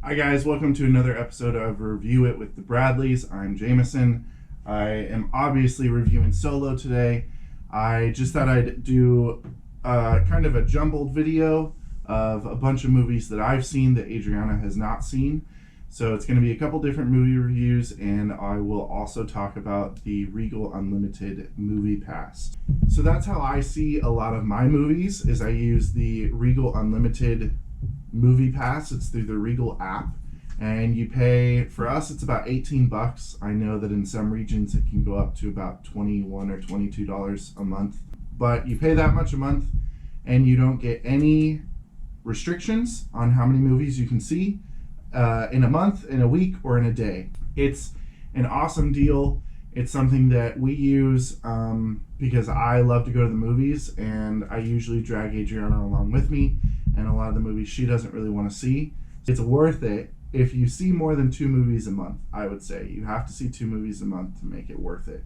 Hi guys, welcome to another episode of Review It with the Bradleys. I'm Jameson. I am obviously reviewing solo today. I just thought I'd do kind of a jumbled video of a bunch of movies that I've seen that Adriana has not seen. So it's going to be a couple different movie reviews, and I will also talk about the Regal Unlimited movie pass. So that's how I see a lot of my movies, is I use the Regal Unlimited movie pass. It's through the Regal app, and you pay, for us it's about $18. I know that in some regions it can go up to about $21 or $22 a month, but you pay that much a month and you don't get any restrictions on how many movies you can see in a month, in a week, or in a day. It's an awesome deal. It's something that we use because I love to go to the movies, and I usually drag Adriana along with me, and a lot of the movies she doesn't really want to see. It's worth it if you see more than 2 movies a month. I would say you have to see 2 movies a month to make it worth it.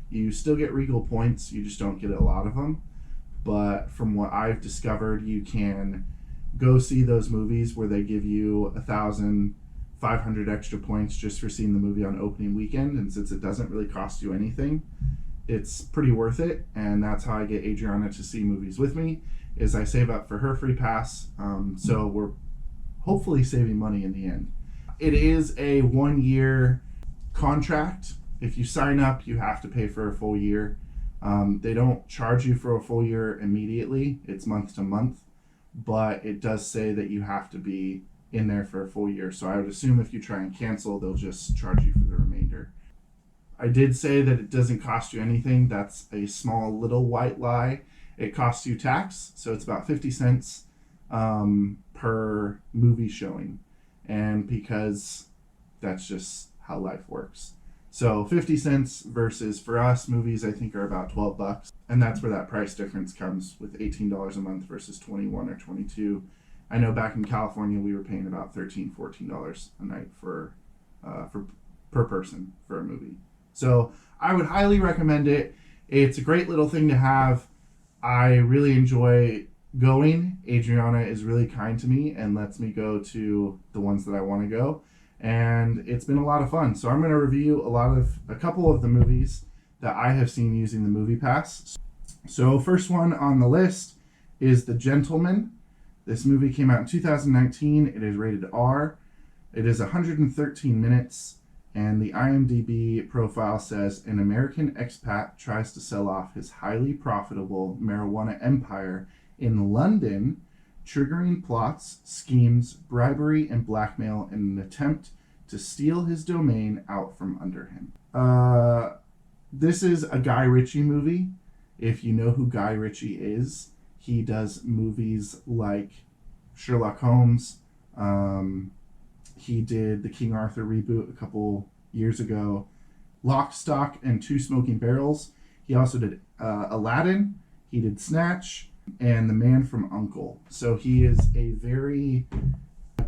You still get Regal points, you just don't get a lot of them. But from what I've discovered, you can go see those movies where they give you 1,500 extra points just for seeing the movie on opening weekend, and since it doesn't really cost you anything, it's pretty worth it. And that's how I get Adriana to see movies with me, is I save up for her free pass, so we're hopefully saving money in the end. It is a 1-year contract. If you sign up, you have to pay for a full year. They don't charge you for a full year immediately. It's month to month, but it does say that you have to be in there for a full year. So I would assume if you try and cancel, they'll just charge you for the remainder. I did say that it doesn't cost you anything. That's a small little white lie. It costs you tax, so it's about 50 cents per movie showing. And because that's just how life works. So 50 cents versus, for us, movies I think are about $12. And that's where that price difference comes, with $18 a month versus $21 or $22. I know back in California we were paying about $13, $14 a night for per person for a movie. So I would highly recommend it. It's a great little thing to have. I really enjoy going. Adriana is really kind to me and lets me go to the ones that I want to go. And it's been a lot of fun. So I'm going to review a couple of the movies that I have seen using the Movie Pass. So first one on the list is The Gentleman. This movie came out in 2019. It is rated R. It is 113 minutes. And the IMDb profile says, an American expat tries to sell off his highly profitable marijuana empire in London, triggering plots, schemes, bribery, and blackmail in an attempt to steal his domain out from under him. This is a Guy Ritchie movie. If you know who Guy Ritchie is, he does movies like Sherlock Holmes. He did the King Arthur reboot a couple years ago. Lock, Stock, and Two Smoking Barrels. He also did Aladdin. He did Snatch and The Man from U.N.C.L.E. So he is a very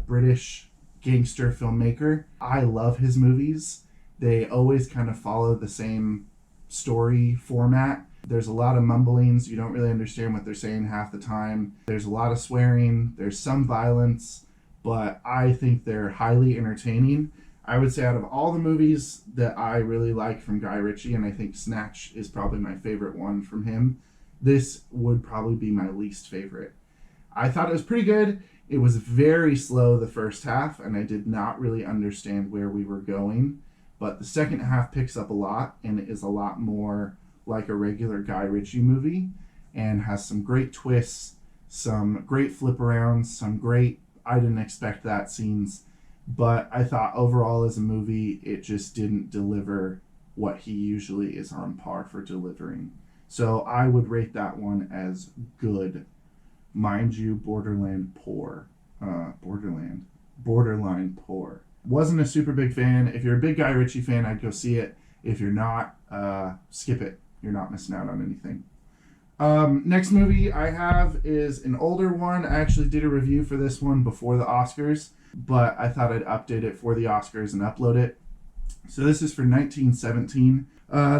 British gangster filmmaker. I love his movies. They always kind of follow the same story format. There's a lot of mumblings. You don't really understand what they're saying half the time. There's a lot of swearing. There's some violence, but I think they're highly entertaining. I would say out of all the movies that I really like from Guy Ritchie, and I think Snatch is probably my favorite one from him, this would probably be my least favorite. I thought it was pretty good. It was very slow the first half, and I did not really understand where we were going. But the second half picks up a lot, and it is a lot more like a regular Guy Ritchie movie, and has some great twists, some great flip arounds, some great I didn't expect that scenes. But I thought overall as a movie, it just didn't deliver what he usually is on par for delivering. So I would rate that one as good. Mind you, borderline poor. Borderline poor. Wasn't a super big fan. If you're a big Guy Ritchie fan, I'd go see it. If you're not, skip it. You're not missing out on anything. Next movie I have is an older one. I actually did a review for this one before the Oscars, but I thought I'd update it for the Oscars and upload it. So this is for 1917.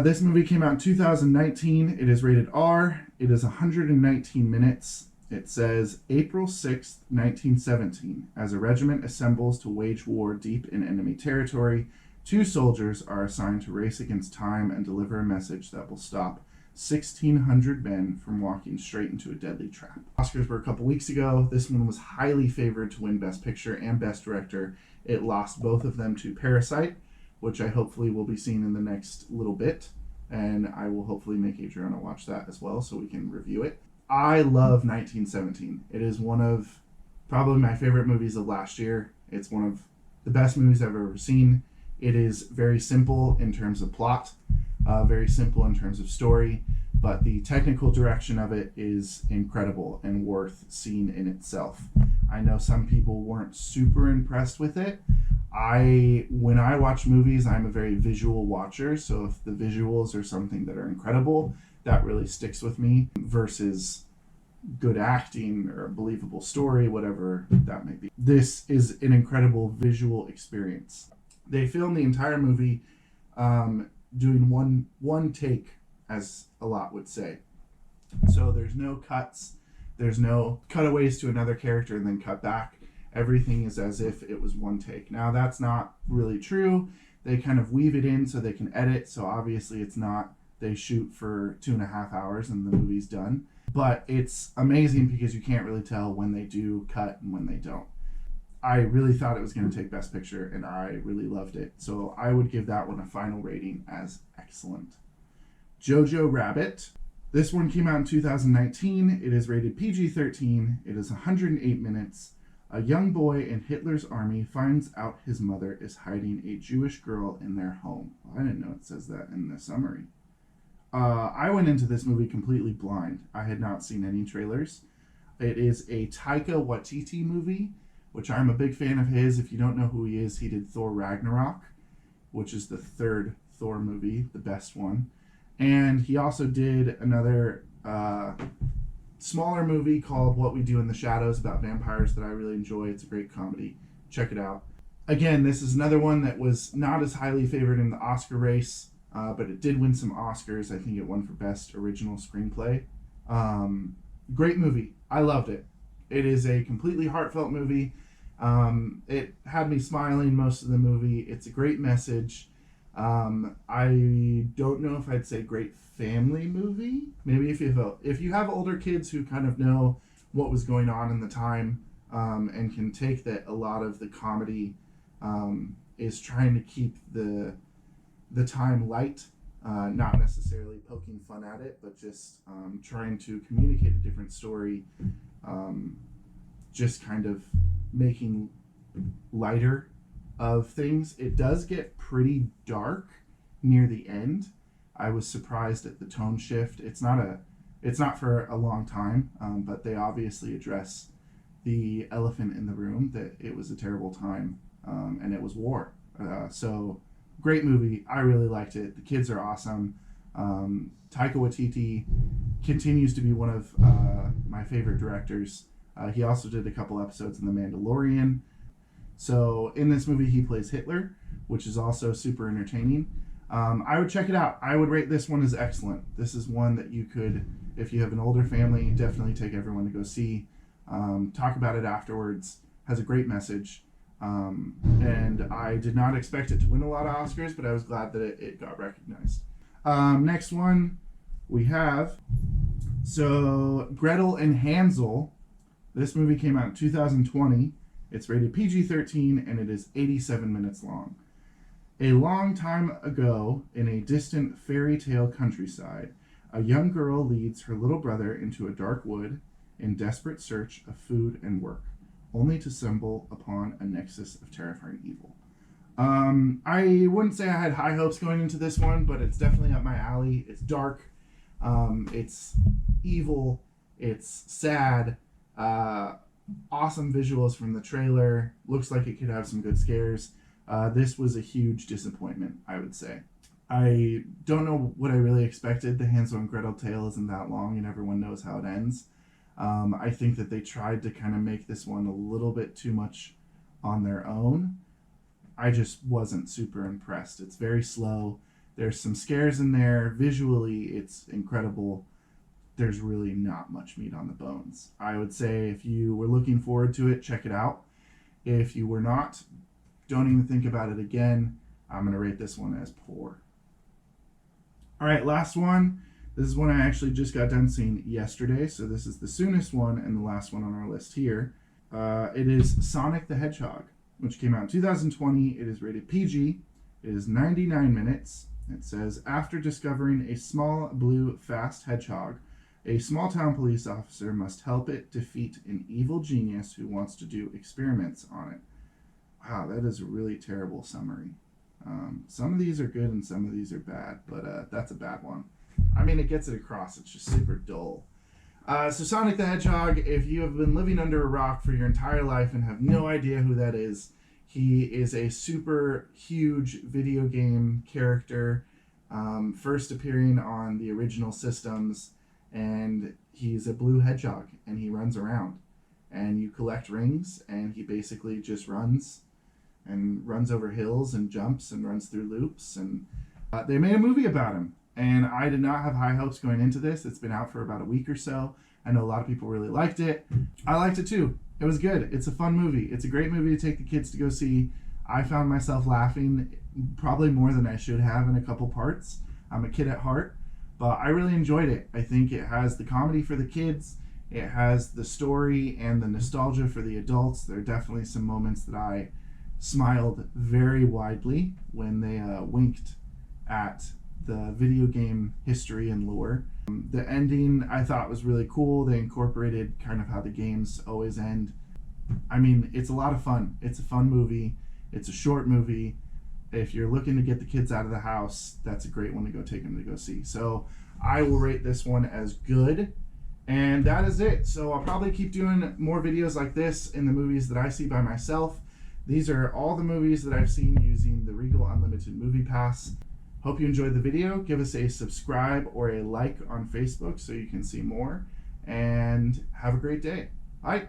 This movie came out in 2019. It is rated R. It is 119 minutes. It says, April 6th, 1917. As a regiment assembles to wage war deep in enemy territory, two soldiers are assigned to race against time and deliver a message that will stop 1,600 men from walking straight into a deadly trap. Oscars were a couple weeks ago. This one was highly favored to win Best Picture and Best Director. It lost both of them to Parasite, which I hopefully will be seeing in the next little bit. And I will hopefully make Adriana watch that as well so we can review it. I love 1917. It is one of probably my favorite movies of last year. It's one of the best movies I've ever seen. It is very simple in terms of plot, very simple in terms of story, but the technical direction of it is incredible and worth seeing in itself. I know some people weren't super impressed with it. When I watch movies, I'm a very visual watcher, so if the visuals are something that are incredible, that really sticks with me versus good acting or a believable story, whatever that may be. This is an incredible visual experience. They filmed the entire movie doing one take, as a lot would say. So there's no cuts, there's no cutaways to another character and then cut back. Everything is as if it was one take. Now that's not really true. They kind of weave it in so they can edit. So obviously it's not, they shoot for 2.5 hours and the movie's done. But it's amazing because you can't really tell when they do cut and when they don't. I really thought it was going to take Best Picture and I really loved it. So I would give that one a final rating as excellent. Jojo Rabbit. This one came out in 2019. It is rated PG-13. It is 108 minutes. A young boy in Hitler's army finds out his mother is hiding a Jewish girl in their home. I didn't know it says that in the summary. I went into this movie completely blind. I had not seen any trailers. It is a Taika Waititi movie, which I'm a big fan of his. If you don't know who he is, he did Thor Ragnarok, which is the third Thor movie, the best one. And he also did another smaller movie called What We Do in the Shadows about vampires that I really enjoy. It's a great comedy. Check it out. Again, this is another one that was not as highly favored in the Oscar race, but it did win some Oscars. I think it won for Best Original Screenplay. Great movie. I loved it. It is a completely heartfelt movie. It had me smiling most of the movie. It's a great message. I don't know if I'd say great family movie. Maybe if you have older kids who kind of know what was going on in the time, and can take that a lot of the comedy is trying to keep the time light, not necessarily poking fun at it, but just trying to communicate a different story, just kind of making lighter of things. It does get pretty dark near the end. I was surprised at the tone shift. It's not for a long time, but they obviously address the elephant in the room, that it was a terrible time, and it was war. So great movie. I really liked it. The kids are awesome. Taika Waititi continues to be one of my favorite directors. He also did a couple episodes in The Mandalorian. So in this movie, he plays Hitler, which is also super entertaining. I would check it out. I would rate this one as excellent. This is one that you could, if you have an older family, definitely take everyone to go see. Talk about it afterwards. Has a great message. And I did not expect it to win a lot of Oscars, but I was glad that it got recognized. Next one we have, so Gretel and Hansel. This movie came out in 2020. It's rated PG-13 and it is 87 minutes long. A long time ago, in a distant fairy tale countryside, a young girl leads her little brother into a dark wood in desperate search of food and work, only to stumble upon a nexus of terrifying evil. I wouldn't say I had high hopes going into this one, but it's definitely up my alley. It's dark, it's evil, it's sad, awesome visuals from the trailer, looks like it could have some good scares. This was a huge disappointment, I would say. I don't know what I really expected. The Hansel and Gretel tale isn't that long and everyone knows how it ends. I think that they tried to kind of make this one a little bit too much on their own. I just wasn't super impressed. It's very slow. There's some scares in there. Visually, it's incredible. there's really not much meat on the bones. I would say if you were looking forward to it, check it out. If you were not, don't even think about it again. I'm going to rate this one as poor. All right, last one. This is one I actually just got done seeing yesterday, so this is the soonest one and the last one on our list here. It is Sonic the Hedgehog, which came out in 2020. It is rated PG. It is 99 minutes. It says, after discovering a small, blue, fast hedgehog, a small-town police officer must help it defeat an evil genius who wants to do experiments on it. Wow, that is a really terrible summary. Some of these are good and some of these are bad, but that's a bad one. I mean, it gets it across. It's just super dull. So Sonic the Hedgehog, if you have been living under a rock for your entire life and have no idea who that is, he is a super huge video game character, first appearing on the original systems, and he's a blue hedgehog, and he runs around. And you collect rings, and he basically just runs over hills and jumps and runs through loops. And they made a movie about him. And I did not have high hopes going into this. It's been out for about a week or so. I know a lot of people really liked it. I liked it too. It was good. It's a fun movie. It's a great movie to take the kids to go see. I found myself laughing probably more than I should have in a couple parts. I'm a kid at heart, but I really enjoyed it. I think it has the comedy for the kids. It has the story and the nostalgia for the adults. There are definitely some moments that I smiled very widely when they winked at the video game history and lore. The ending I thought was really cool. They incorporated kind of how the games always end. I mean, it's a lot of fun. It's a fun movie. It's a short movie. If you're looking to get the kids out of the house, that's a great one to go take them to go see. So I will rate this one as good. And that is it. So I'll probably keep doing more videos like this in the movies that I see by myself. These are all the movies that I've seen using the Regal Unlimited Movie Pass. Hope you enjoyed the video. Give us a subscribe or a like on Facebook so you can see more. And have a great day. Bye.